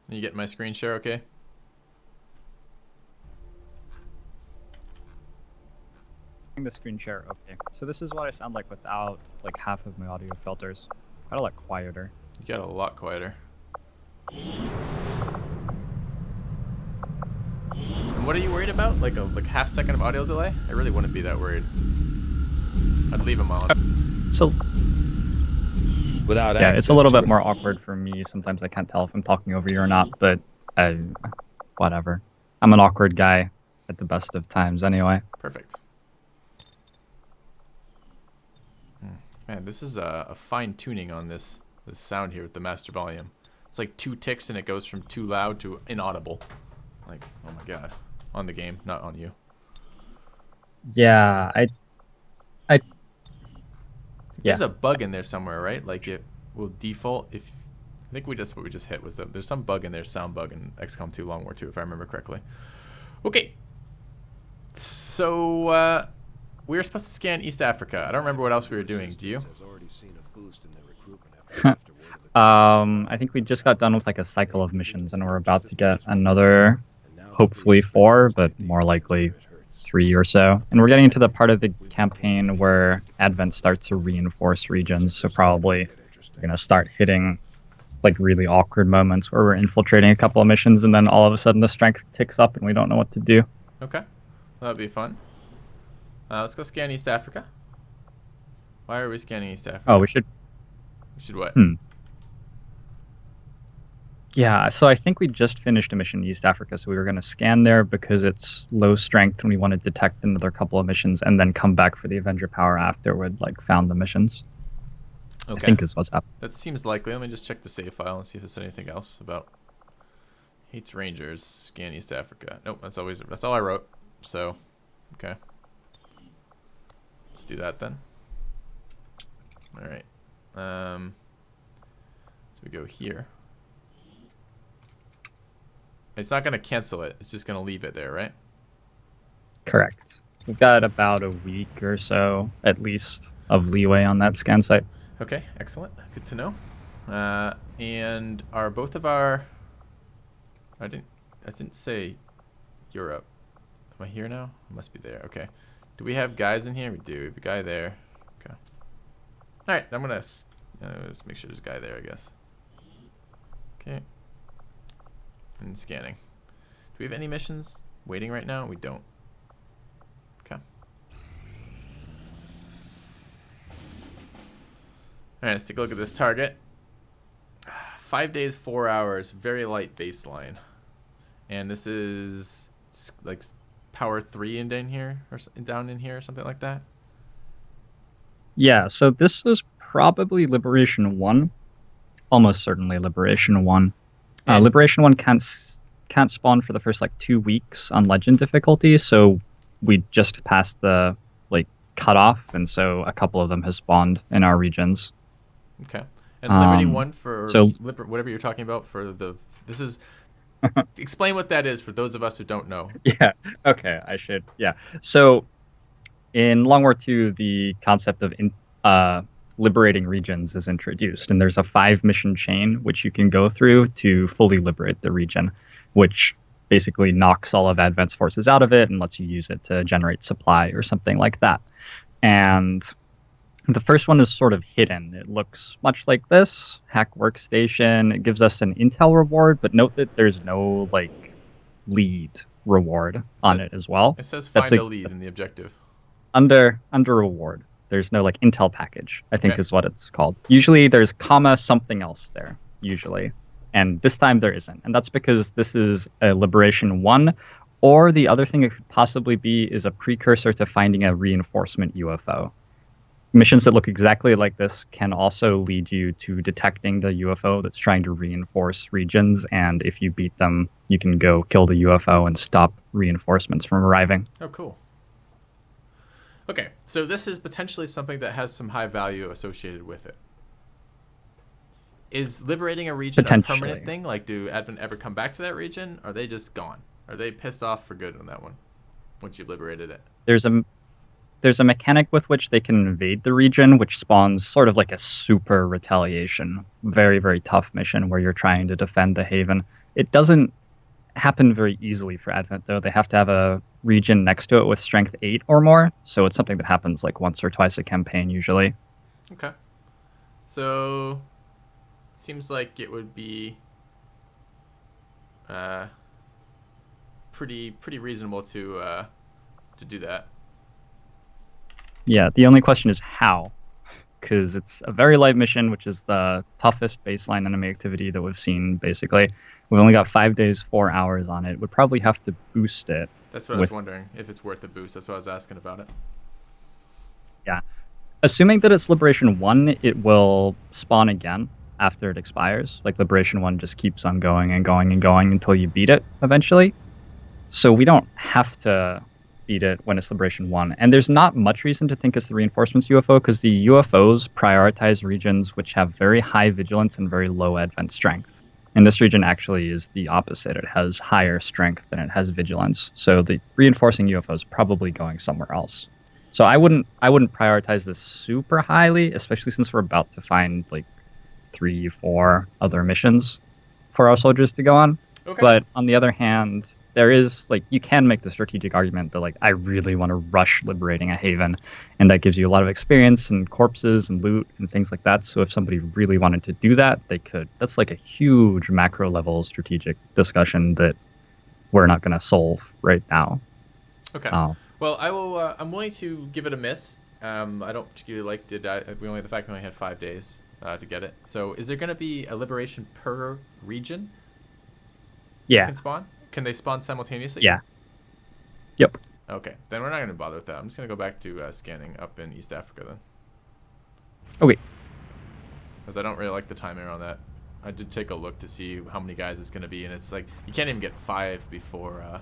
You get my screen share okay? The screen share, okay. So this is what I sound like without like half of my audio filters. Quite a lot quieter. You got a lot quieter. And what are you worried about? Like a half second of audio delay? I really wouldn't be that worried. I'd leave them on. So Without yeah, it's a little bit more awkward for me. Sometimes I can't tell if I'm talking over you or not, but whatever. I'm an awkward guy at the best of times anyway. Perfect. Man, this is a fine tuning on this sound here with the master volume. It's like 2 ticks and it goes from too loud to inaudible. Like, oh my god. On the game, not on you. Yeah, There's a bug in there somewhere, right? Like it will default if... I think what we just hit was that there's some bug in there, sound bug in XCOM2 Long War 2, if I remember correctly. Okay. So, we were supposed to scan East Africa. I don't remember what else we were doing. Do you? I think we just got done with like a cycle of missions, and we're about to get another, hopefully 4, but more likely 3 or so. And we're getting into the part of the campaign where Advent starts to reinforce regions, so probably we're going to start hitting like really awkward moments where we're infiltrating a couple of missions, and then all of a sudden the strength ticks up and we don't know what to do. Okay. That'd be fun. Let's go scan East Africa. Why are we scanning East Africa? Oh, we should... We should what? Yeah, so I think we just finished a mission in East Africa, so we were going to scan there because it's low strength and we want to detect another couple of missions and then come back for the Avenger power afterward, like found the missions. Okay. I think is what's happening. That seems likely. Let me just check the save file and see if there's anything else about hates Rangers, scan East Africa. Nope, that's all I wrote. So, okay. Let's do that then. All right. So we go here. It's not going to cancel it. It's just going to leave it there, right? Correct. We've got about a week or so, at least, of leeway on that scan site. Okay, excellent. Good to know. And are both of our... I didn't say Europe. Am I here now? I must be there. Okay. Do we have guys in here? We do. We have a guy there. Okay. All right. I'm going to let's make sure there's a guy there, I guess. Okay. And scanning. Do we have any missions waiting right now? We don't. Okay. Alright, let's take a look at this target. 5 days, 4 hours, very light baseline. And this is like power 3 in down here or something like that. Yeah, so this was probably Liberation 1. Almost certainly Liberation 1. Liberation 1 can't spawn for the first like 2 weeks on legend difficulty, so we just passed the like cutoff, and so a couple of them has spawned in our regions. Okay. And Liberty 1 for whatever you're talking about for this is explain what that is for those of us who don't know. Yeah. Okay, I should. Yeah. So in Long War 2, the concept of liberating regions is introduced, and there's a 5-mission chain which you can go through to fully liberate the region, which basically knocks all of Advent's forces out of it and lets you use it to generate supply or something like that. And the first one is sort of hidden. It looks much like this, hack workstation. It gives us an intel reward, but note that there's no like lead reward on it as well. It says find a lead in the objective. Under reward. There's no like intel package, I think is what it's called. Usually there's comma something else there, usually. And this time there isn't. And that's because this is a Liberation 1, or the other thing it could possibly be is a precursor to finding a reinforcement UFO. Missions that look exactly like this can also lead you to detecting the UFO that's trying to reinforce regions, and if you beat them, you can go kill the UFO and stop reinforcements from arriving. Oh, cool. Okay, so this is potentially something that has some high value associated with it. Is liberating a region a permanent thing? Like, do Advent ever come back to that region? Or are they just gone? Are they pissed off for good on that one once you've liberated it? There's a mechanic with which they can invade the region, which spawns sort of like a super retaliation. Very, very tough mission where you're trying to defend the haven. It doesn't happen very easily for Advent, though. They have to have a region next to it with strength 8 or more, so it's something that happens like once or twice a campaign usually. Okay. So, seems like it would be pretty reasonable to do that. Yeah, the only question is how, because it's a very light mission, which is the toughest baseline enemy activity that we've seen, basically. We've only got 5 days, 4 hours on it. We'd probably have to boost it. That's what I was wondering, if it's worth a boost. That's why I was asking about it. Yeah. Assuming that it's Liberation 1, it will spawn again after it expires. Like, Liberation 1 just keeps on going and going and going until you beat it, eventually. So we don't have to beat it when it's Liberation 1. And there's not much reason to think it's the Reinforcements UFO, because the UFOs prioritize regions which have very high vigilance and very low advent strength. And this region actually is the opposite. It has higher strength than it has vigilance. So the reinforcing UFO is probably going somewhere else. So I wouldn't prioritize this super highly, especially since we're about to find like 3-4 other missions for our soldiers to go on. Okay. But on the other hand, there is like, you can make the strategic argument that like, I really want to rush liberating a haven, and that gives you a lot of experience and corpses and loot and things like that. So if somebody really wanted to do that, they could. That's like a huge macro level strategic discussion that we're not going to solve right now. Okay. Well, I will. I'm willing to give it a miss. I don't particularly like the fact we only had 5 days to get it. So, is there going to be a liberation per region? Yeah. Can spawn? Can they spawn simultaneously? Yeah. Yep. Okay. Then we're not going to bother with that. I'm just going to go back to scanning up in East Africa then. Okay. Because I don't really like the timer on that. I did take a look to see how many guys it's going to be, and it's like you can't even get 5 before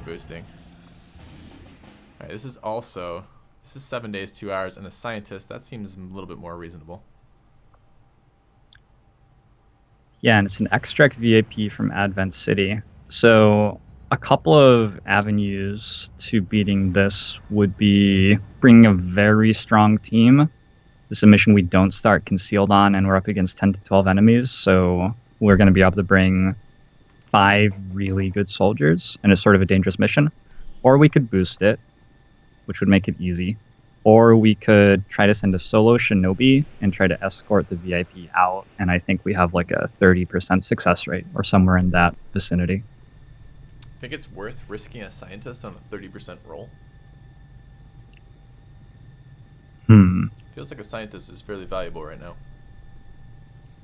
boosting. All right, this is 7 days, 2 hours, and a scientist. That seems a little bit more reasonable. Yeah, and it's an extract VIP from Advent City. So a couple of avenues to beating this would be bringing a very strong team. This is a mission we don't start concealed on, and we're up against 10 to 12 enemies, so we're going to be able to bring 5 really good soldiers, and it's sort of a dangerous mission. Or we could boost it, which would make it easy. Or we could try to send a solo shinobi and try to escort the VIP out, and I think we have like a 30% success rate or somewhere in that vicinity. I think it's worth risking a scientist on a 30% roll. Feels like a scientist is fairly valuable right now.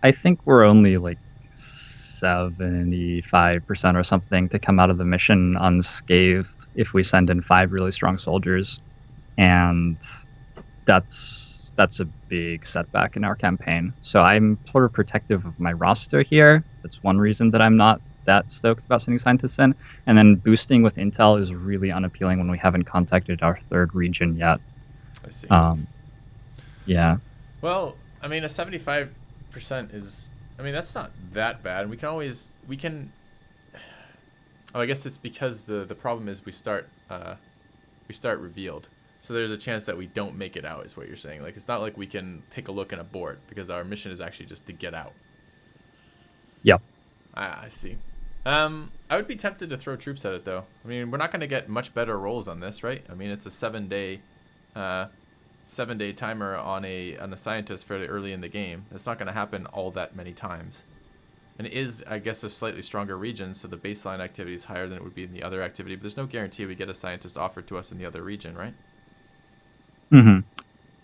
I think we're only like 75% or something to come out of the mission unscathed if we send in 5 really strong soldiers. And that's a big setback in our campaign. So I'm sort of protective of my roster here. That's one reason that I'm not that stoked about sending scientists in. And then boosting with intel is really unappealing when we haven't contacted our 3rd region yet. I see. Yeah. Well, I mean, a 75% is... I mean, that's not that bad. We can... Oh, I guess it's because the problem is we start revealed. So there's a chance that we don't make it out, is what you're saying. Like, it's not like we can take a look and abort, because our mission is actually just to get out. Yep. I see. I would be tempted to throw troops at it, though. I mean, we're not going to get much better rolls on this, right? I mean, it's a 7-day timer on a scientist fairly early in the game. It's not going to happen all that many times. And it is, I guess, a slightly stronger region, so the baseline activity is higher than it would be in the other activity. But there's no guarantee we get a scientist offered to us in the other region, right?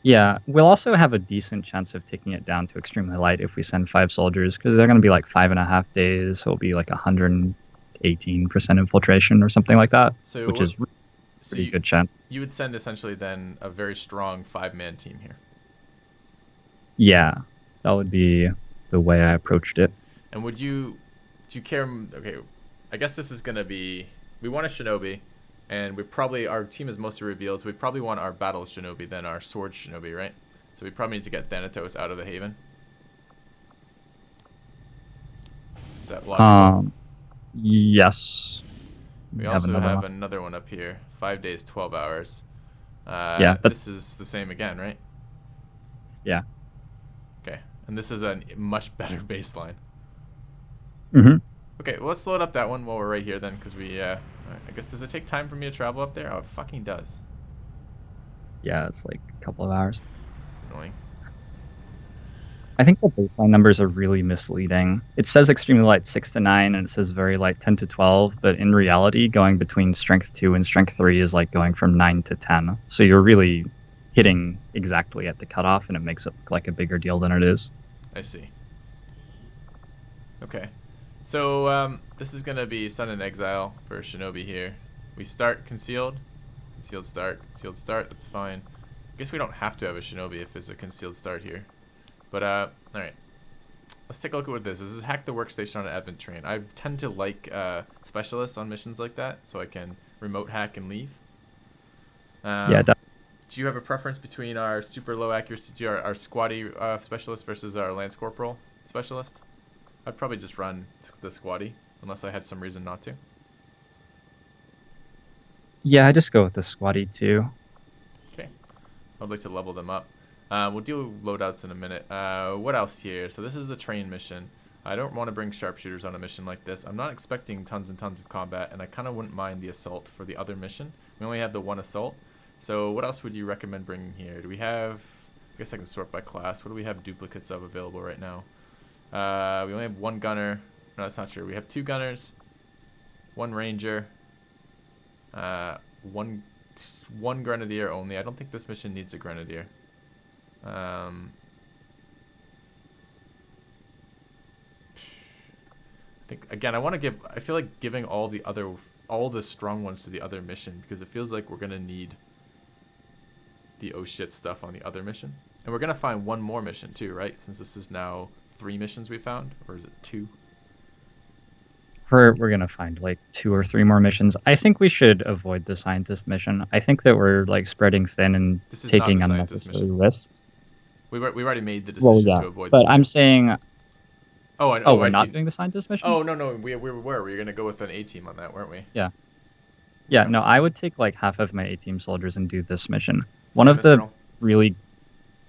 Yeah, we'll also have a decent chance of taking it down to extremely light if we send 5 soldiers, because they're going to be like 5.5 days, so it'll be like 118% infiltration or something like that, which is pretty good chance. You would send essentially then a very strong 5-man team here. Yeah, that would be the way I approached it. And do you care? Okay, I guess this is going to be, we want a shinobi. And our team is mostly revealed, so we probably want our battle shinobi than our sword shinobi, right? So we probably need to get Thanatos out of the haven. Is that logical? Yes. We also have another one up here. 5 days, 12 hours. Yeah. This is the same again, right? Yeah. Okay. And this is a much better baseline. Hmm. Okay, well, let's load up that one while we're right here then, because we, I guess, does it take time for me to travel up there? Oh, it fucking does. Yeah, it's like a couple of hours. It's annoying. I think the baseline numbers are really misleading. It says extremely light 6 to 9, and it says very light 10 to 12, but in reality, going between strength 2 and strength 3 is like going from 9 to 10. So you're really hitting exactly at the cutoff, and it makes it look like a bigger deal than it is. I see. Okay. So, this is going to be Sun in Exile for Shinobi here. We start concealed. Concealed start, that's fine. I guess we don't have to have a Shinobi if it's a concealed start here. But, alright. Let's take a look at what this is. This is hack the workstation on an advent train. I tend to like specialists on missions like that, so I can remote hack and leave. Yeah, Do you have a preference between our super low accuracy, our squatty specialist versus our lance corporal specialist? I'd probably just run the squatty, unless I had some reason not to. yeah, I just go with the squatty too. Okay. I'd like to level them up. We'll do loadouts in a minute. What else here? So this is the train mission. I don't want to bring sharpshooters on a mission like this. I'm not expecting tons and tons of combat, and I kind of wouldn't mind the assault for the other mission. We only have the one assault. So what else would you recommend bringing here? Do we have... I guess I can sort by class. What do we have duplicates of available right now? We only have one gunner. No, that's not true. We have two gunners, one ranger, one grenadier only. I don't think this mission needs a grenadier. I think again, I feel like giving all the strong ones to the other mission, because it feels like we're gonna need the oh shit stuff on the other mission, and we're gonna find one more mission too, right? Since this is now 3 missions we found, or is it 2? We're gonna find like 2 or 3 more missions. I think we should avoid the scientist mission. I think that we're like spreading thin and This is not taking the scientist unnecessary mission. risks. We've already made the Well, decision yeah, to avoid but this. I'm saying, Oh, we're I not see. doing the scientist mission. Oh no, we were. We were gonna go with an A team on that, weren't we? Yeah, yeah. Okay. No, I would take like half of my A-team soldiers and do this mission. Sorry, Mr. L. Really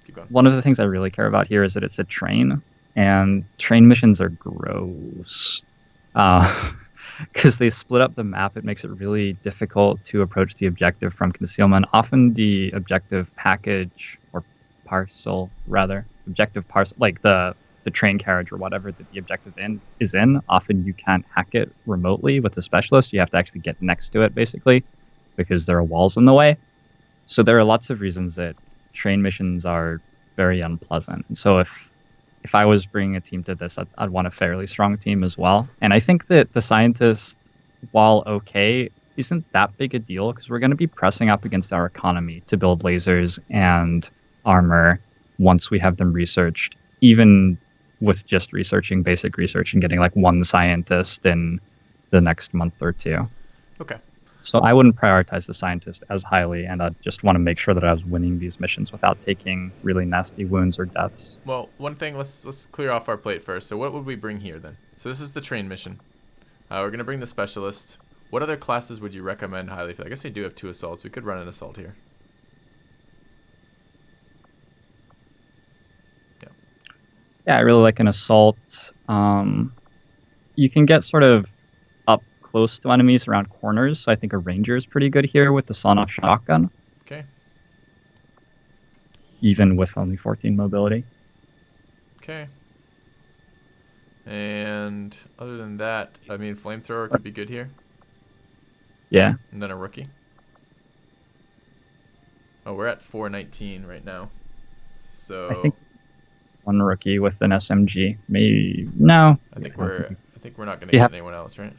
Keep going. One of the things I really care about here is that it's a train, and train missions are gross. Because they split up the map, it makes it really difficult to approach the objective from concealment. Often the objective package, or parcel rather, objective parcel, like the train carriage or whatever that the objective is in, often you can't hack it remotely with the specialist. You have to actually get next to it, basically, because there are walls in the way. So there are lots of reasons that train missions are very unpleasant. And so if I was bringing a team to this, I'd want a fairly strong team as well. And I think that the scientist, while okay, isn't that big a deal, because we're going to be pressing up against our economy to build lasers and armor once we have them researched, even with just researching basic research and getting like one scientist in the next month or 2. Okay. So I wouldn't prioritize the scientist as highly, and I'd just want to make sure that I was winning these missions without taking really nasty wounds or deaths. Well, one thing, let's clear off our plate first. So what would we bring here then? So this is the train mission. We're gonna bring the specialist. What other classes would you recommend highly? I guess we do have 2 assaults. We could run an assault here. Yeah. Yeah, I really like an assault. You can get sort of up close to enemies around corners, so I think a ranger is pretty good here with the sawn-off shotgun. Okay. Even with only 14 mobility. Okay. And other than that, I mean, flamethrower could be good here. Yeah. And then a rookie. Oh, we're at 419 right now. So I think one rookie with an SMG. Maybe no. I think we're not gonna You get have- anyone else, right?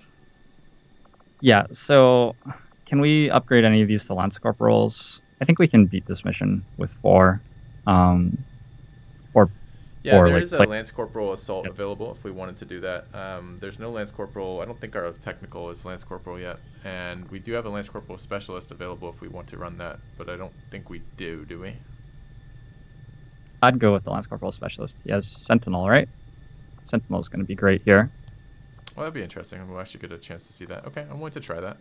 Yeah. So can we upgrade any of these to lance corporals? I think we can beat this mission with 4. Yeah, or there like is a Lance Corporal assault available if we wanted to do that. There's no Lance Corporal. I don't think our technical is Lance Corporal yet. And we do have a Lance Corporal specialist available if we want to run that, but I don't think we do we? I'd go with the lance corporal specialist. He has Sentinel, right? Sentinel is going to be great here. Well, that'd be interesting. We'll actually get a chance to see that. Okay, I'm willing to try that.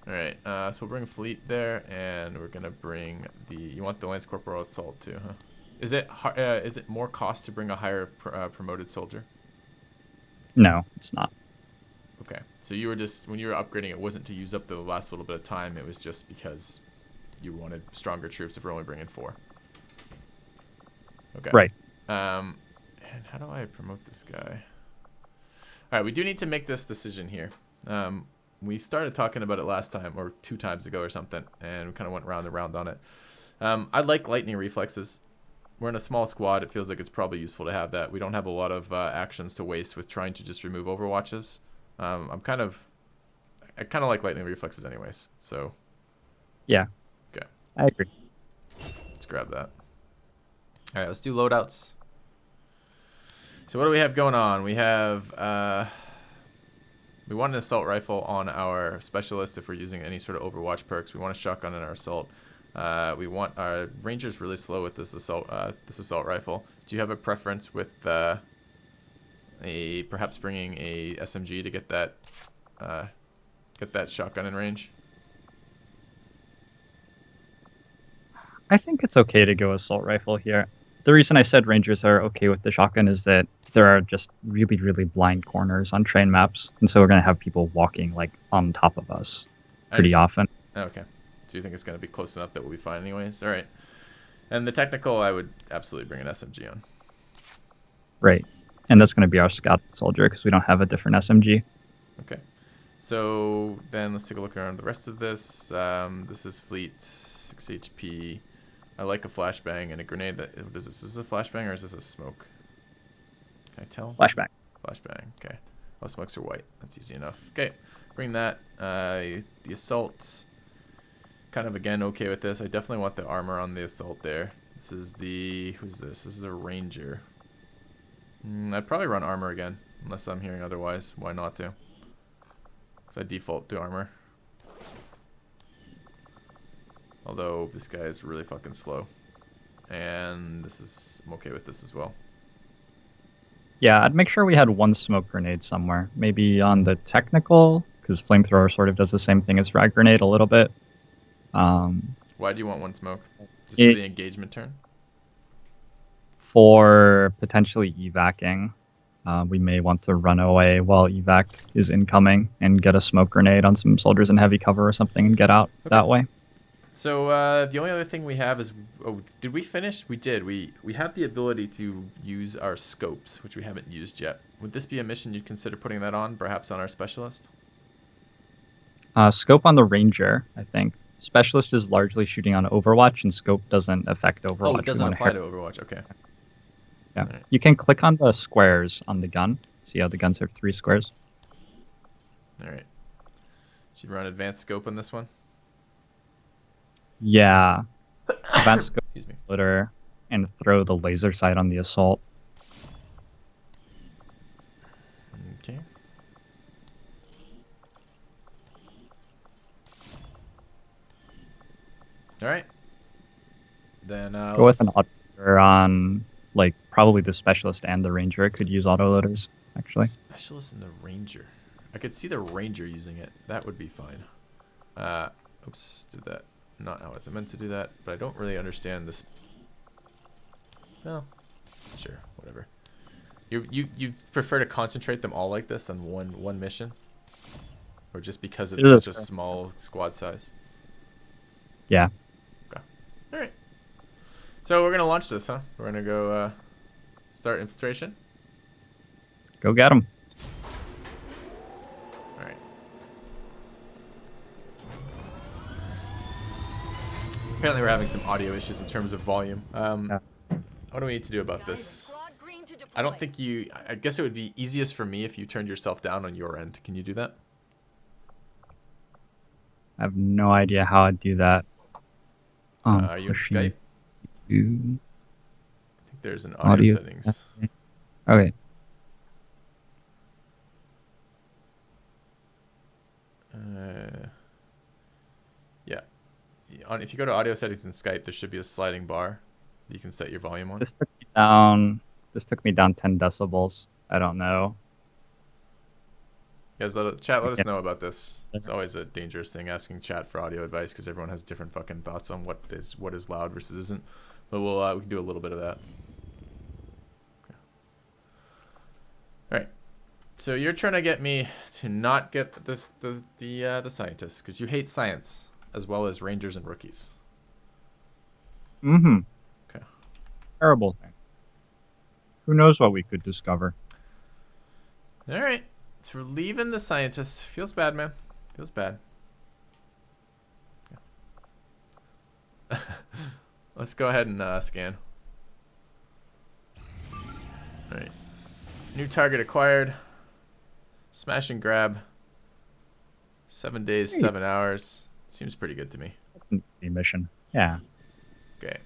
All right, so we'll bring Fleet there, and we're gonna bring the. You want the Lance Corporal assault too, huh? Is it more cost to bring a higher promoted soldier? No, it's not. Okay. So you were just, when you were upgrading, it wasn't to use up the last little bit of time. It was just because you wanted stronger troops if we're only bringing 4. Okay. Right. And how do I promote this guy? All right, we do need to make this decision here. We started talking about it last time, or 2 times ago or something, and we kind of went round and round on it. I like lightning reflexes. We're in a small squad. It feels like it's probably useful to have that. We don't have a lot of actions to waste with trying to just remove overwatches. I kind of like lightning reflexes anyways. So Yeah. okay, I agree. let's grab that. All right, let's do loadouts. So what do we have going on? We have we want an assault rifle on our specialist if we're using any sort of Overwatch perks. We want a shotgun in our assault. We want our rangers really slow with this assault rifle. Do you have a preference with perhaps bringing a SMG to get that shotgun in range? I think it's okay to go assault rifle here. The reason I said rangers are okay with the shotgun is that there are just really, really blind corners on train maps, and so we're gonna have people walking like on top of us pretty often. Okay. So you think it's gonna be close enough that we'll be fine anyways? All right. And the technical, I would absolutely bring an SMG on. Right. And that's going to be our scout soldier because we don't have a different SMG. Okay. So then let's take a look around the rest of this. This is fleet, 6 HP. I like a flashbang and a grenade. What is this? Is this a flashbang or is this a smoke? Can I tell? Flashbang. Flashbang. Okay. All smokes are white. That's easy enough. Okay. Bring that. The assault. Kind of again okay with this. I definitely want the armor on the assault there. This is the who's this? This is a ranger. I'd probably run armor again unless I'm hearing otherwise. Why not to? Because I default to armor. Although this guy is really fucking slow, and I'm okay with this as well. Yeah, I'd make sure we had one smoke grenade somewhere, maybe on the technical, because flamethrower sort of does the same thing as frag grenade a little bit. Why do you want one smoke? Just for the engagement turn? For potentially evacing. We may want to run away while evac is incoming and get a smoke grenade on some soldiers in heavy cover or something and get out that way. So the only other thing we have is, did we finish? We did. We have the ability to use our scopes, which we haven't used yet. Would this be a mission you'd consider putting that on, perhaps on our specialist? Scope on the ranger, I think. Specialist is largely shooting on Overwatch, and scope doesn't affect Overwatch. Oh, it doesn't apply to Overwatch. Okay. Yeah. Right. You can click on the squares on the gun. See how the guns have 3 squares? All right. Should run advanced scope on this one? Yeah. Advanced scope Excuse me. splitter and throw the laser sight on the assault. Okay. All right. Then Go with an autoloader on, like, probably the specialist and the ranger. It could use autoloaders, actually. Specialist and the ranger. I could see the ranger using it. That would be fine. Oops, did that not how I meant to do that, but I don't really understand this. Well, sure, whatever. You prefer to concentrate them all like this on one mission, or just because it's such a small squad size? Yeah. Okay. All right. So we're gonna launch this, huh? We're gonna go start infiltration. Go get them. All right. Apparently, we're having some audio issues in terms of volume. What do we need to do about this? I don't think I guess it would be easiest for me if you turned yourself down on your end. Can you do that? I have no idea how I'd do that. Are you in Skype? I think there's an audio settings. Okay. Yeah. If you go to audio settings in Skype, there should be a sliding bar that you can set your volume on. This took me down 10 decibels. I don't know. Guys, chat, let us know about this. It's always a dangerous thing asking chat for audio advice because everyone has different fucking thoughts on what is loud versus isn't. But we can do a little bit of that. Okay. All right. So you're trying to get me to not get the scientists because you hate science as well as rangers and rookies. Mm-hmm. Okay. Terrible thing. Who knows what we could discover? All right. So we're leaving the scientists. Feels bad, man. Feels bad. Yeah. Let's go ahead and scan. All right. New target acquired. Smash and grab. 7 days, 7 hours. Seems pretty good to me. That's an easy mission. Yeah. Okay.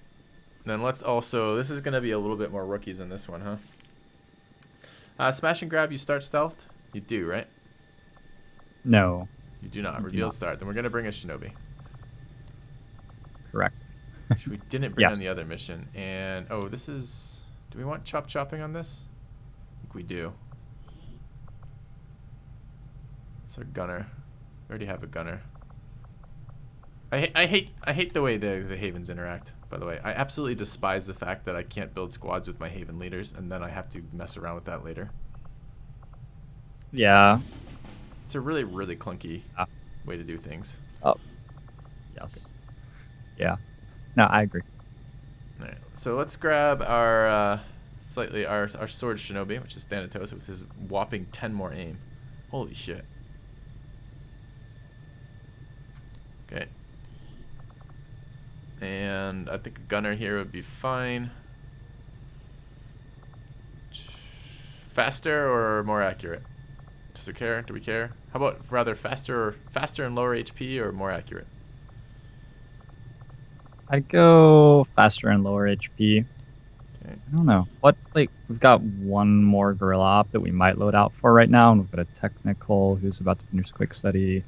Then let's also... This is going to be a little bit more rookies in this one, huh? Smash and grab, you start stealth? You do, right? No. You do not. I do Reveal not. start. Then we're going to bring a shinobi. Correct. Which we didn't bring Yes. on the other mission. And, oh, this is... Do we want chopping on this? I think we do. It's our gunner. We already have a gunner. I hate the way the Havens interact, by the way. I absolutely despise the fact that I can't build squads with my Haven leaders, and then I have to mess around with that later. Yeah. It's a really, really clunky way to do things. Oh. Yes. Yeah. No, I agree. All right, so let's grab our our sword shinobi, which is Thanatos, with his whopping 10 more aim. Holy shit. Okay. And I think a gunner here would be fine. Faster or more accurate? Does it care? Do we care? How about rather faster and lower HP or more accurate? I'd go faster and lower HP. Okay. I don't know. We've got one more gorilla op that we might load out for right now, and we've got a technical who's about to finish quick study.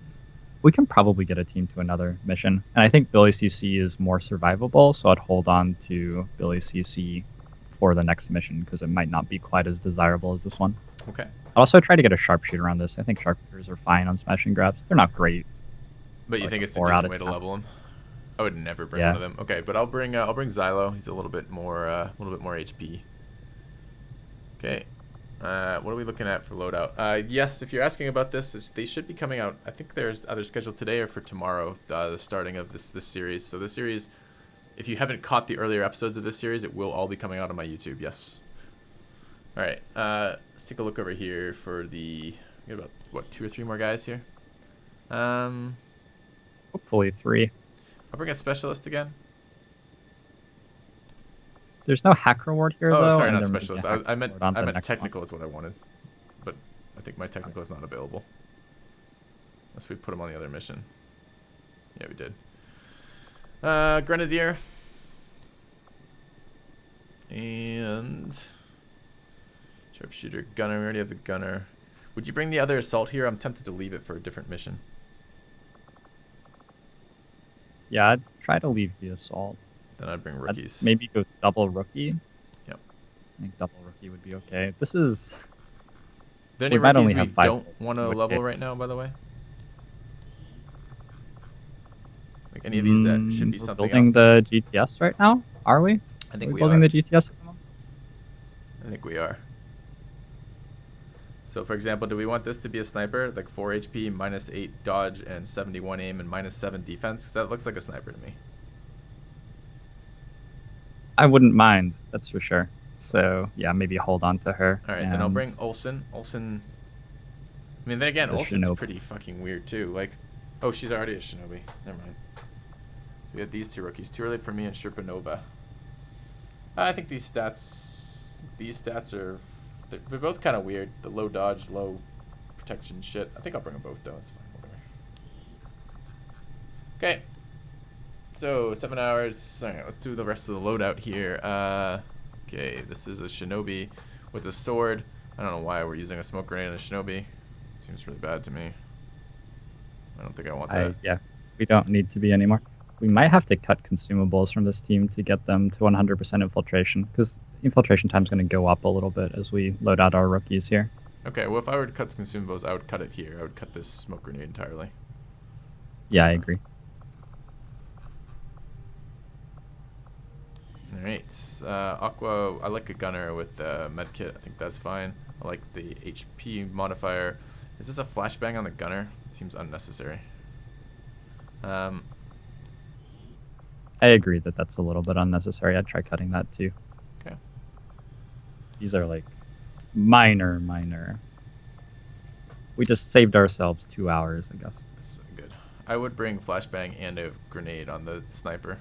We can probably get a team to another mission. And I think Billy CC is more survivable, so I'd hold on to Billy CC for the next mission because it might not be quite as desirable as this one. Okay. I'd also try to get a sharpshooter on this. I think sharpshooters are fine on smashing grabs. They're not great. But you Like think a it's a 4 out decent of way to 10. level them? I would never bring Yeah. one of them. Okay, but I'll bring Xylo. He's a little bit more HP. Okay. What are we looking at for loadout? Yes, if you're asking about this, they should be coming out. I think there's either scheduled today or for tomorrow, the starting of this series. So this series, if you haven't caught the earlier episodes of this series, it will all be coming out on my YouTube. Yes. All right. Let's take a look over here for the. We got about what 2 or 3 more guys here. Hopefully 3. I'll bring a specialist again. There's no hack reward here, though. Oh, sorry, and not there may be specialist. a hack I meant reward on the next technical one. is what I wanted, but I think my technical is not available. Unless we put him on the other mission. Yeah, we did. Grenadier. And sharpshooter, gunner. We already have the gunner. Would you bring the other assault here? I'm tempted to leave it for a different mission. Yeah, I'd try to leave the assault. Then I'd bring I'd rookies. maybe go double rookie. Yep. I think double rookie would be okay. This is... Are there any we might rookies only we have 5 don't want to in which level case- right now, by the way? Like any of these that should be we're something building else? the GTS right now? Are we? I think Are we building are. the GTS at the moment? I think we are. So, for example, do we want this to be a sniper? Like 4 HP, minus 8 dodge, and 71 aim, and minus 7 defense? Because that looks like a sniper to me. I wouldn't mind, that's for sure. So, yeah, maybe hold on to her. Alright, then I'll and- bring Olsen. Olsen... I mean, then again, The Olsen's shinobi. pretty fucking weird, too. Like, oh, she's already a shinobi. Never mind. We have these 2 rookies. Too early for me and Sherpa Nova. I think these stats are... They're both kind of weird. The low dodge, low protection shit. I think I'll bring them both, though. It's fine, whatever. Okay. So, 7 hours. Alright, let's do the rest of the loadout here. Okay, this is a shinobi with a sword. I don't know why we're using a smoke grenade on a shinobi. Seems really bad to me. I don't think I want that. Yeah, we don't need to be anymore. We might have to cut consumables from this team to get them to 100% infiltration, because infiltration time is going to go up a little bit as we load out our rookies here. Okay, well, if I were to cut consumables, I would cut it here. I would cut this smoke grenade entirely. Yeah, I agree. Alright, Aqua, I like a gunner with medkit. I think that's fine. I like the HP modifier. Is this a flashbang on the gunner? Seems unnecessary. I agree that that's a little bit unnecessary. I'd try cutting that too. Okay. These are like minor. We just saved ourselves 2 hours, I guess. That's good. I would bring flashbang and a grenade on the sniper.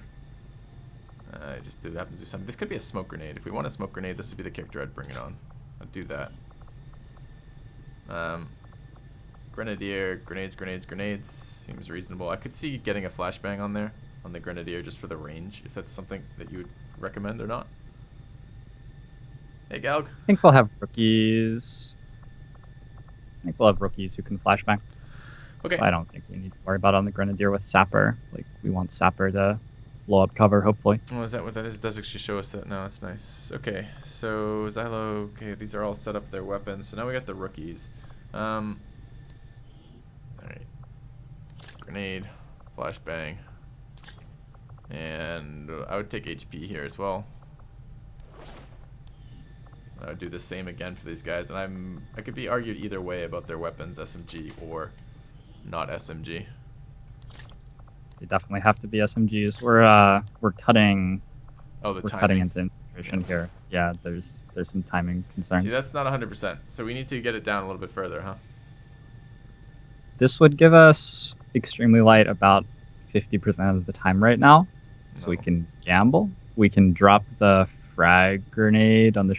Just to happen to do something. This could be a smoke grenade. If we want a smoke grenade, this would be the character I'd bring it on. I'd do that. Grenadier, grenades. Seems reasonable. I could see getting a flashbang on there, on the Grenadier, just for the range, if that's something that you would recommend or not. Hey, Galg. I think we'll have rookies. who can flashbang. Okay. So I don't think we need to worry about on the Grenadier with Sapper. Like, we want Sapper to blow up cover, hopefully. Oh, is that what that is? It does actually show us that. No, that's nice. Okay, so Xylo, okay, these are all set up their weapons. So now we got the rookies. Alright. Grenade, flashbang. And I would take HP here as well. I would do the same again for these guys. And I could be argued either way about their weapons, SMG or not SMG. They definitely have to be SMGs. We're cutting. Oh, the we're timing. cutting into infiltration here. Yeah, there's some timing concerns. See, that's not 100%. So we need to get it down a little bit further, huh? This would give us extremely light about 50% of the time right now. So we can gamble. We can drop the frag grenade on the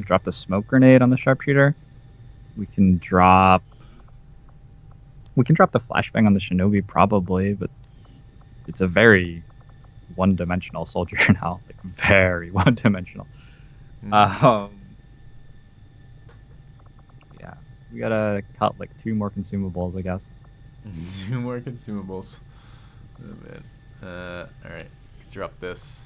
drop the smoke grenade on the sharpshooter. We can drop the flashbang on the shinobi probably, but it's a very one-dimensional soldier now, like very one-dimensional. Yeah, we gotta cut like 2 more consumables, I guess. 2 more consumables. Oh man. All right, drop this.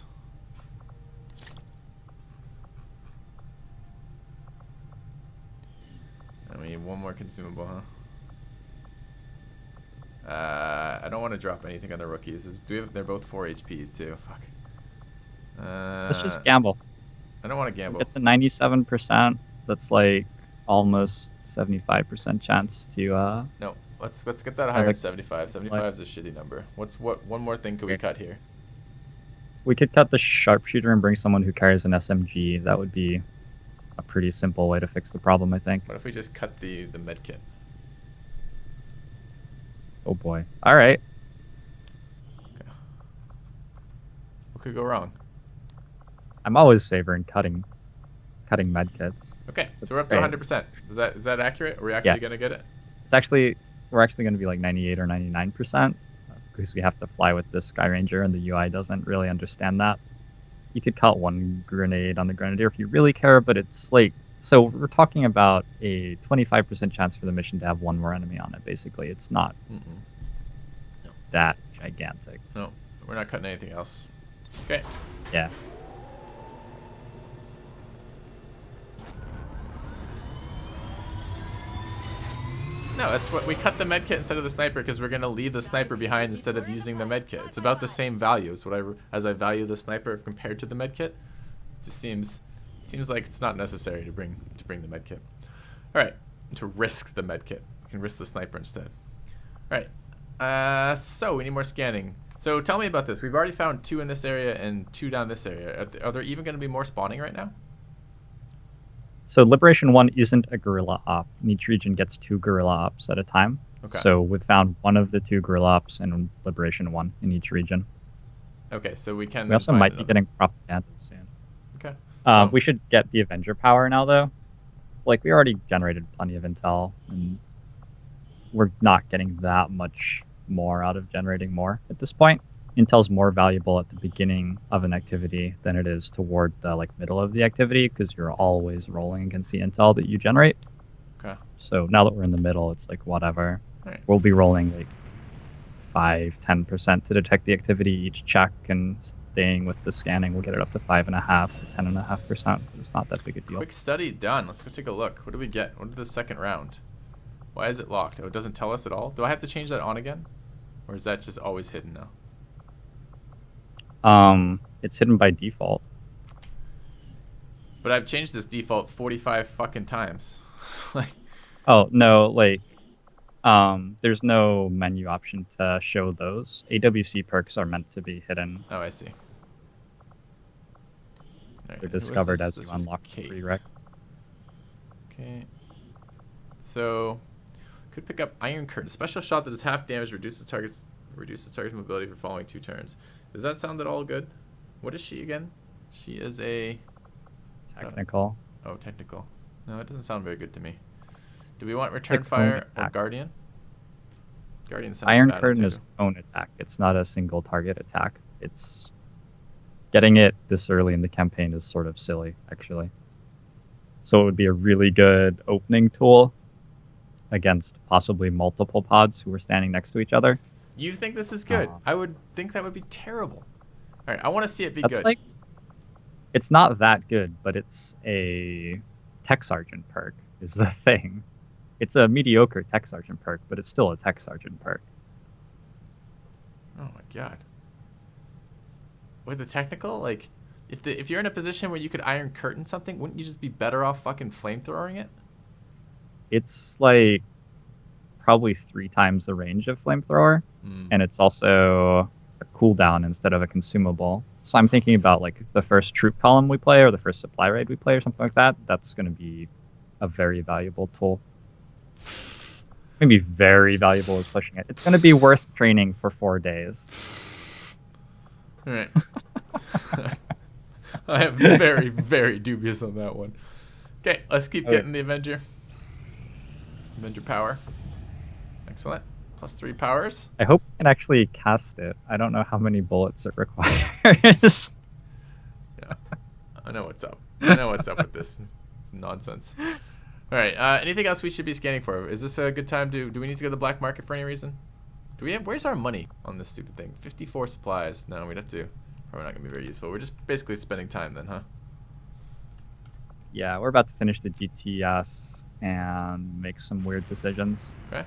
And we need 1 more consumable, huh? I don't want to drop anything on the rookies. They're both 4 HPs too. Fuck. Let's just gamble. I don't want to gamble. Get the 97%. That's like almost 75% chance to. No, let's get that higher than 75. 75 is a shitty number. One more thing could we cut here? We could cut the sharpshooter and bring someone who carries an SMG. That would be a pretty simple way to fix the problem, I think. What if we just cut the med kit? Oh boy. All right. Okay. What could go wrong? I'm always favoring cutting medkits. Okay, so we're up to 100%. Is that accurate? Are we actually gonna get it? We're actually gonna be like 98 or 99% because we have to fly with this Sky Ranger and the UI doesn't really understand that. You could cut 1 grenade on the Grenadier if you really care, but it's like, so we're talking about a 25% chance for the mission to have 1 more enemy on it. Basically, it's not that gigantic. No, we're not cutting anything else. Okay. Yeah. No, that's what we cut the medkit instead of the sniper because we're gonna leave the sniper behind instead of using the medkit. It's about the same value. It's as I value the sniper compared to the medkit. It just seems like it's not necessary to bring the medkit. All right, to risk the medkit, you can risk the sniper instead. All right, so we need more scanning. So tell me about this. We've already found 2 in this area and 2 down this area. Are there even going to be more spawning right now? So Liberation 1 isn't a guerrilla op. Each region gets 2 guerrilla ops at a time. Okay. So we've found 1 of the 2 guerrilla ops in Liberation 1 in each region. Okay, so we can. We also might be getting propaganda soon. Okay. We should get the Avenger power now, though. Like, we already generated plenty of intel, and we're not getting that much more out of generating more at this point. Intel's more valuable at the beginning of an activity than it is toward the middle of the activity because you're always rolling against the intel that you generate. Okay. So now that we're in the middle, it's like whatever. All right. We'll be rolling like 5-10% to detect the activity each check, and staying with the scanning, we'll get it up to 5.5 to 10.5%. It's not that big a deal. Quick study done. Let's go take a look. What do we get? What did the second round? Why is it locked? Oh, it doesn't tell us at all. Do I have to change that on again, or is that just always hidden now? It's hidden by default. But I've changed this default 45 fucking times. Like, Oh no, like there's no menu option to show those. AWC perks are meant to be hidden. oh, I see. All right, They're who was discovered this? as you This was unlock Kate. the prereq. Okay. So, could pick up Iron Curtain. Special shot that is half damage, reduces target's mobility for following 2 turns. Does that sound at all good? What is she again? She is a... Technical. Oh, technical. No, it doesn't sound very good to me. Do we want Return Take Fire own or attack. Guardian? Guardian sounds Iron bad. Curtain is own attack. It's not a single target attack. It's getting it this early in the campaign is sort of silly, actually. So it would be a really good opening tool against possibly multiple pods who are standing next to each other. You think this is good? I would think that would be terrible. All right, I want to see it be That's good. like, it's not that good, but it's a tech sergeant perk is the thing. It's a mediocre tech sergeant perk, but it's still a tech sergeant perk. Oh my god. With the technical, like, if you're in a position where you could Iron Curtain something, wouldn't you just be better off fucking flamethrowing it? It's like probably 3 times the range of flamethrower, and it's also a cooldown instead of a consumable. So I'm thinking about like the first troop column we play or the first supply raid we play or something like that. That's going to be a very valuable tool. Maybe very valuable is pushing it. It's going to be worth training for 4 days. All right. I am very, very dubious on that one. Okay, let's keep getting the Avenger. Avenger power. Excellent. +3 powers. I hope we can actually cast it. I don't know how many bullets it requires. Yeah, I know what's up. I know what's up with this. It's nonsense. All right. Anything else we should be scanning for? Is this a good time to? Do we need to go to the black market for any reason? Do we have? Where's our money on this stupid thing? 54 supplies. No, we'd have to. Probably not gonna be very useful. We're just basically spending time then, huh? Yeah, we're about to finish the GTS and make some weird decisions. Okay.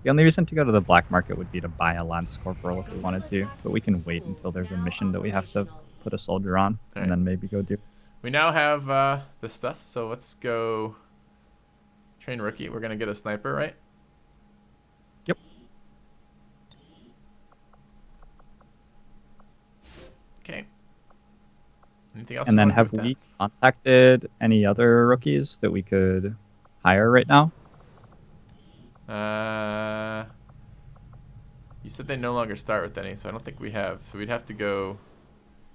The only reason to go to the black market would be to buy a Lance Corporal if we wanted to, but we can wait until there's a mission that we have to put a soldier on, and then maybe go do. We now have the stuff, so let's go train rookie. We're gonna get a sniper, right? Yep. Okay. Anything else? And then have we contacted any other rookies that we could hire right now? You said they no longer start with any, so I don't think we have. So we'd have to go.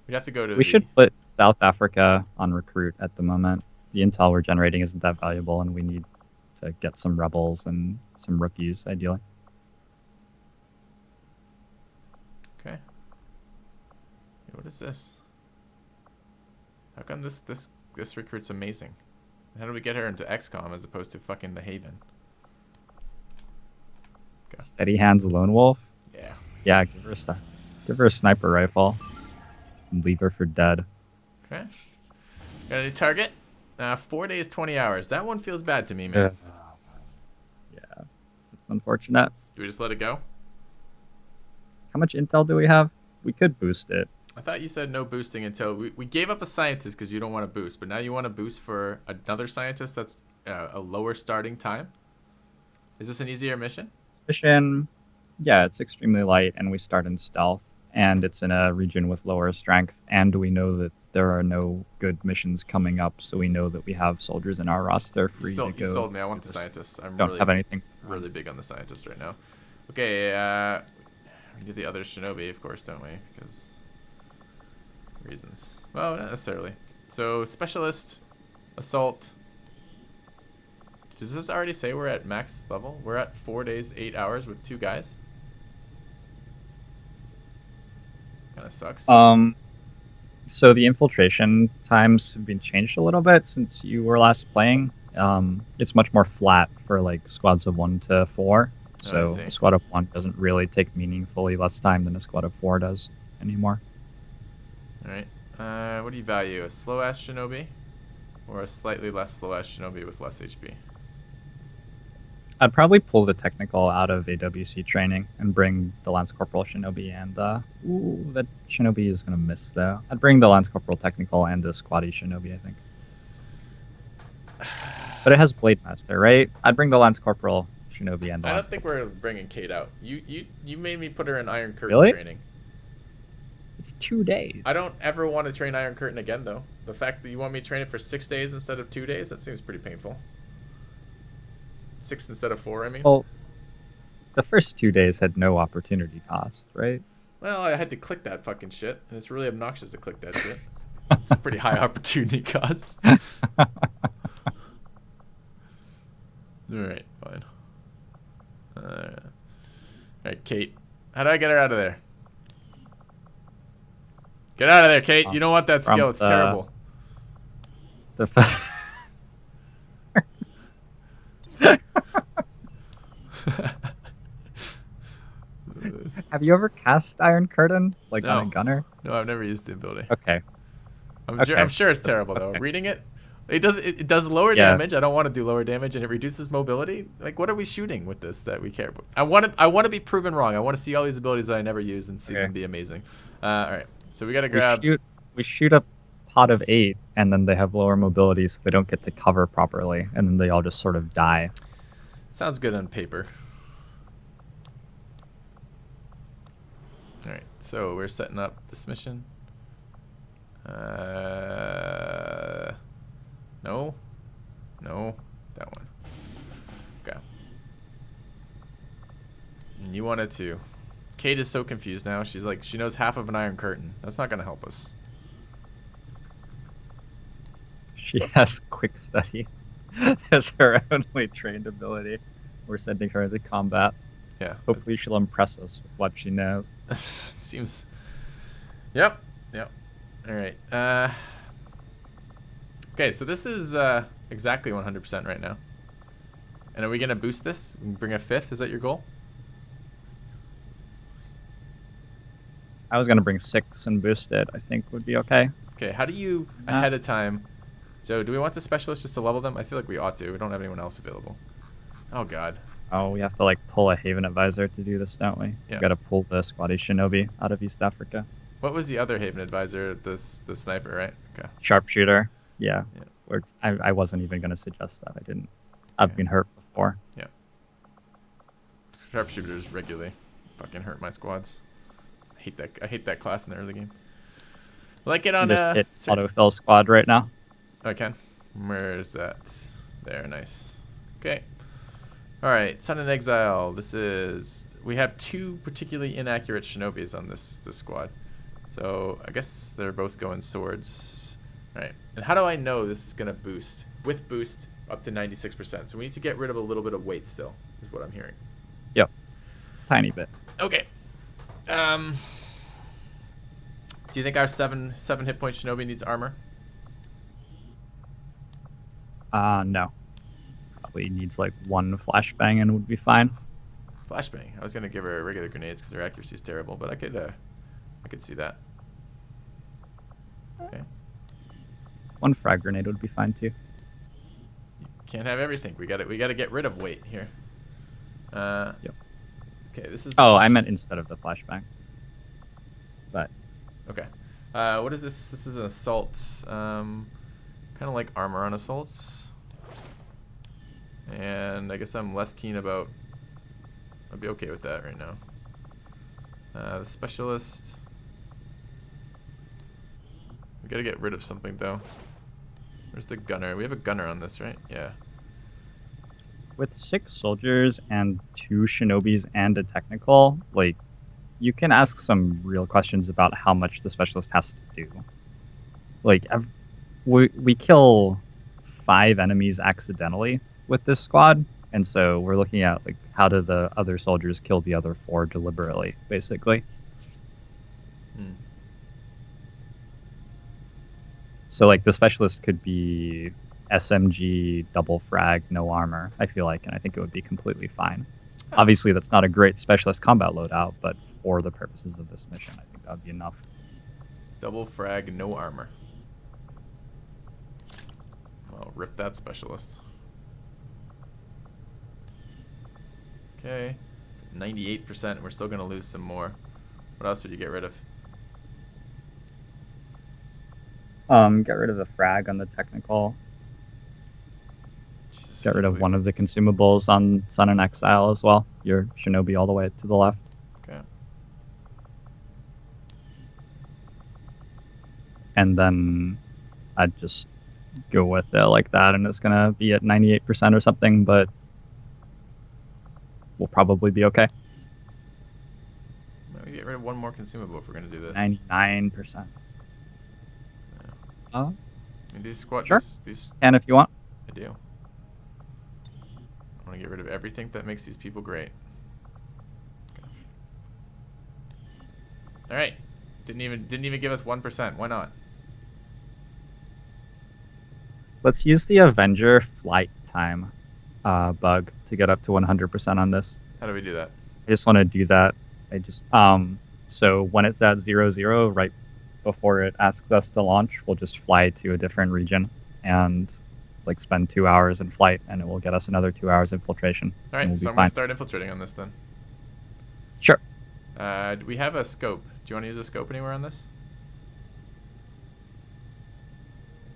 We'd have to go to. We should put South Africa on recruit at the moment. The intel we're generating isn't that valuable, and we need to get some rebels and some rookies, ideally. Okay. What is this? How come this recruit's amazing? How do we get her into XCOM as opposed to fucking the Haven? Okay. Steady hands lone wolf. Yeah. Yeah, give her a sniper rifle, and leave her for dead. Okay. Got a new target. 4 days, 20 hours. That one feels bad to me, man. Yeah, it's unfortunate. Do we just let it go? How much intel do we have? We could boost it. I thought you said no boosting until we gave up a scientist because you don't want to boost, but now you want to boost for another scientist that's a lower starting time. Is this an easier mission? Mission, yeah, it's extremely light, and we start in stealth, and it's in a region with lower strength, and we know that there are no good missions coming up, so we know that we have soldiers in our roster free to go. You sold me. I want the scientist. I don't have anything. Really big on the scientist right now. Okay, we do the other shinobi, of course, don't we? Because reasons. Well, not necessarily. So specialist, assault. Does this already say we're at max level? We're at 4 days, 8 hours with 2 guys. Kind of sucks. So the infiltration times have been changed a little bit since you were last playing. It's much more flat for like squads of 1 to 4. So a squad of 1 doesn't really take meaningfully less time than a squad of 4 does anymore. All right. What do you value? A slow-ass shinobi, or a slightly less slow-ass shinobi with less HP? I'd probably pull the technical out of AWC training and bring the Lance Corporal Shinobi and ooh, that Shinobi is gonna miss though. I'd bring the Lance Corporal technical and the Squatty Shinobi, I think. But it has Blade Master, right? I'd bring the Lance Corporal Shinobi and the I Lance don't think we're bringing Kate out. You made me put her in Iron Curtain Really? training. It's 2 days. I don't ever want to train Iron Curtain again, though. The fact that you want me to train it for 6 days instead of 2 days, that seems pretty painful. 6 instead of 4, I mean. Well, the first 2 days had no opportunity cost, right? Well, I had to click that fucking shit, and it's really obnoxious to click that shit. It's a pretty high opportunity cost. Alright, fine. Alright, Kate. How do I get her out of there? Get out of there, Kate. You don't want that skill. It's terrible. Have you ever cast Iron Curtain, like on a No. gunner? No, I've never used the ability. Okay. I'm sure it's terrible though. Okay. Reading it, it does lower damage. I don't want to do lower damage, and it reduces mobility. Like, what are we shooting with this that we care about? I want to be proven wrong. I want to see all these abilities that I never use and see them be amazing. All right, so we got to grab. We shoot a pot of 8, and then they have lower mobility, so they don't get to cover properly, and then they all just sort of die. Sounds good on paper. All right, so we're setting up this mission. No, that one. Okay. And you wanted to. Kate is so confused now. She's like, she knows half of an Iron Curtain. That's not gonna help us. She has Quick Study as her only trained ability. We're sending her into combat. Yeah. Hopefully she'll impress us with what she knows. Seems. Yep. All right. Okay, so this is exactly 100% right now. And are we gonna boost this? Bring a 5th? Is that your goal? I was gonna bring 6 and boost it. I think would be okay. Okay. How do you ahead of time? So do we want the specialist just to level them? I feel like we ought to. We don't have anyone else available. Oh God. Oh, we have to like pull a Haven Advisor to do this, don't we? Yeah. We gotta pull the Squatty Shinobi out of East Africa. What was the other Haven Advisor? The sniper, right? Okay. Sharpshooter. Yeah. I wasn't even gonna suggest that. I didn't. I've been hurt before. Yeah. Sharpshooters regularly fucking hurt my squads. I hate that class in the early game. Like it on just hit autofill squad right now. Oh, I can. Where is that? There, nice. Okay. All right, Sun in Exile. We have 2 particularly inaccurate Shinobis on this squad. So I guess they're both going swords. All right. And how do I know this is gonna boost? With boost up to 96%. So we need to get rid of a little bit of weight still, is what I'm hearing. Yep. Tiny bit. Okay. Do you think our 7 hit point Shinobi needs armor? No. Probably needs like 1 flashbang and would be fine. Flashbang. I was gonna give her regular grenades because their accuracy is terrible, but I could see that. Okay. 1 frag grenade would be fine too. You can't have everything. We got to get rid of weight here. Yep. Okay, this is. Oh, I meant instead of the flashbang. But. Okay. What is this? This is an assault. Kind of like armor on assaults. And I guess I'm less keen about. I'd be okay with that right now. The specialist. We gotta get rid of something though. Where's the gunner? We have a gunner on this, right? Yeah. With 6 soldiers and 2 shinobis and a technical, like, you can ask some real questions about how much the specialist has to do. Like, we kill 5 enemies accidentally with this squad, and so we're looking at, like, how do the other soldiers kill the other 4 deliberately, basically. So, like, the specialist could be SMG, double frag, no armor, I feel like, and I think it would be completely fine. Obviously, that's not a great specialist combat loadout, but for the purposes of this mission, I think that would be enough. Double frag, no armor. Well, rip that specialist. Okay. It's at 98%. We're still going to lose some more. What else would you get rid of? Get rid of the frag on the technical. Jesus, Get rid of can't one of the consumables on Sun and Exile as well. Your Shinobi all the way to the left. Okay. And then I'd just go with it like that, and it's gonna be at 98% or something, but we'll probably be okay. Maybe get rid of one more consumable if we're going to do this. 99%. I mean, these squad. Sure. These. And if you want. I do. I want to get rid of everything that makes these people great. Okay. All right. Didn't even give us 1%. Why not? Let's use the Avenger flight time bug to get up to 100% on this. How do we do that? I just want to do that. So when it's at 0, right before it asks us to launch, we'll just fly to a different region and like spend 2 hours in flight, and it will get us another 2 hours infiltration. All right, we'll so I'm fine. going to start infiltrating on this then. Sure. We have a scope. Do you want to use a scope anywhere on this?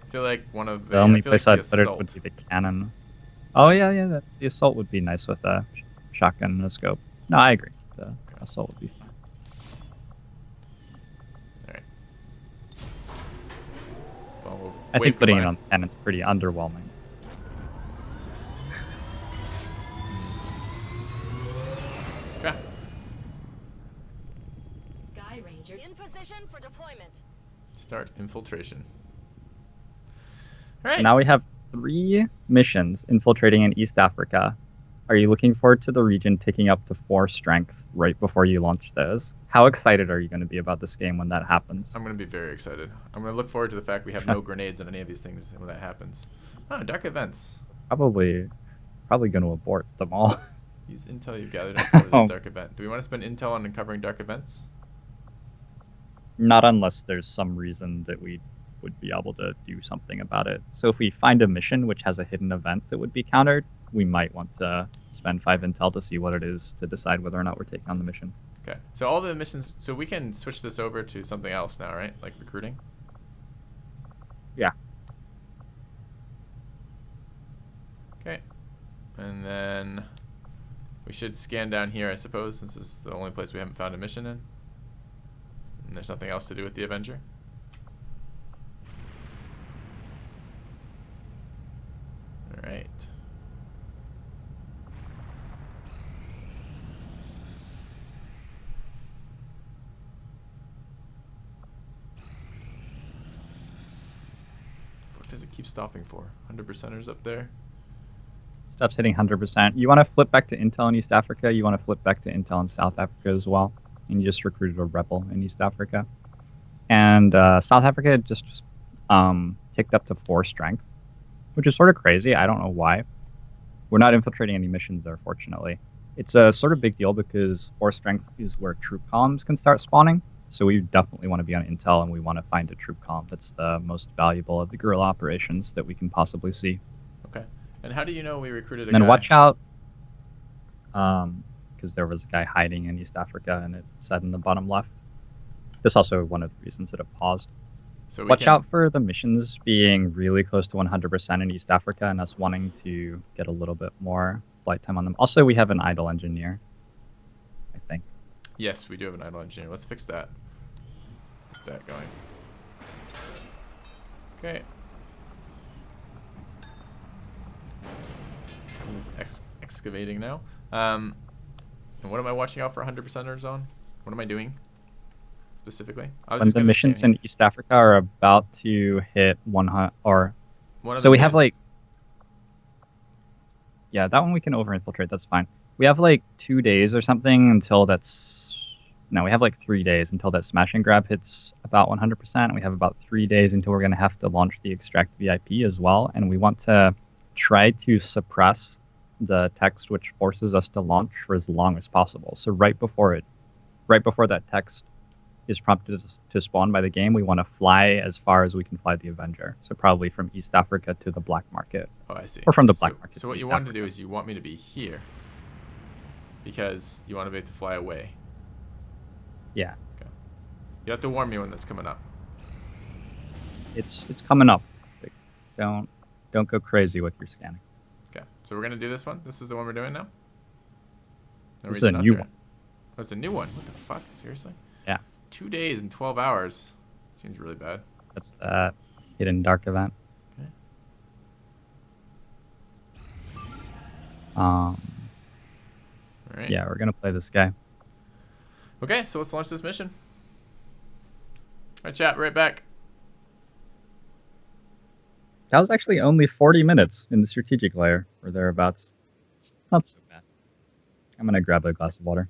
I feel like one of The only place like I'd put it would be the cannon. Oh yeah. The assault would be nice with a shotgun and a scope. No, I agree. The assault would be fine. All right. Well, we'll I wave think putting it goodbye. on cannon's pretty underwhelming. Okay. Sky Ranger in position for deployment. Start infiltration. All right. So now we have 3 missions infiltrating in East Africa. Are you looking forward to the region ticking up to 4 strength right before you launch those? How excited are you going to be about this game when that happens? I'm going to be very excited. I'm going to look forward to the fact we have no grenades on any of these things when that happens. Oh, dark events. Probably going to abort them all. Use intel you've gathered to uncover this dark event. Do we want to spend intel on uncovering dark events? Not unless there's some reason that we would be able to do something about it. So if we find a mission which has a hidden event that would be countered, we might want to spend 5 intel to see what it is to decide whether or not we're taking on the mission. Okay. So all the missions. So we can switch this over to something else now, right? Like recruiting. Yeah. Okay. And then we should scan down here, I suppose, since this is the only place we haven't found a mission in. And there's nothing else to do with the Avenger. All right. What does it keep stopping for? 100%ers up there? Stuff's hitting 100%. You want to flip back to intel in East Africa. You want to flip back to intel in South Africa as well. And you just recruited a rebel in East Africa. And South Africa just ticked up to 4 strength, which is sort of crazy. I don't know why. We're not infiltrating any missions there, fortunately. It's a sort of big deal because 4 strength is where troop columns can start spawning. So we definitely want to be on intel, and we want to find a troop column that's the most valuable of the guerrilla operations that we can possibly see. Okay. And how do you know we recruited a And then guy? watch out, because there was a guy hiding in East Africa, and it said in the bottom left. This also one of the reasons that it paused. So we Watch can, out for the missions being really close to 100% in East Africa, and us wanting to get a little bit more flight time on them. Also, we have an idle engineer, I think. Yes, we do have an idle engineer. Let's fix that. Get that going. Okay. He's excavating now. And what am I watching out for 100%ers on? What am I doing specifically? I was When just the gonna missions scan in East Africa are about to hit 100, or One of so them we have did. like, yeah, that one we can over infiltrate. That's fine. We have like 2 days or something until no, we have like 3 days until that smash and grab hits about 100%. We have about 3 days until we're going to have to launch the extract VIP as well. And we want to try to suppress the text which forces us to launch for as long as possible. So right before that text is prompted to spawn by the game, we want to fly as far as we can fly the Avenger. So probably from East Africa to the black market. Oh, I see. Or from the black market So what to you East want to Africa. do is you want me to be here. because you want to be able to fly away. Yeah, You have to warn me when that's coming up. it's coming up. Like, don't go crazy with your scanning. Okay, so we're gonna do this one. This is the one we're doing now. No This is reason a not new to, one. Oh, it's a new one. What the fuck? Seriously? Yeah, 2 days and 12 hours. Seems really bad. that's that hidden dark event. Okay. Um, All right. yeah, we're gonna play this guy. Okay, so let's launch this mission. All right, chat. Right back. That was actually only 40 minutes in the strategic layer or thereabouts. It's not so bad. I'm gonna grab a glass of water.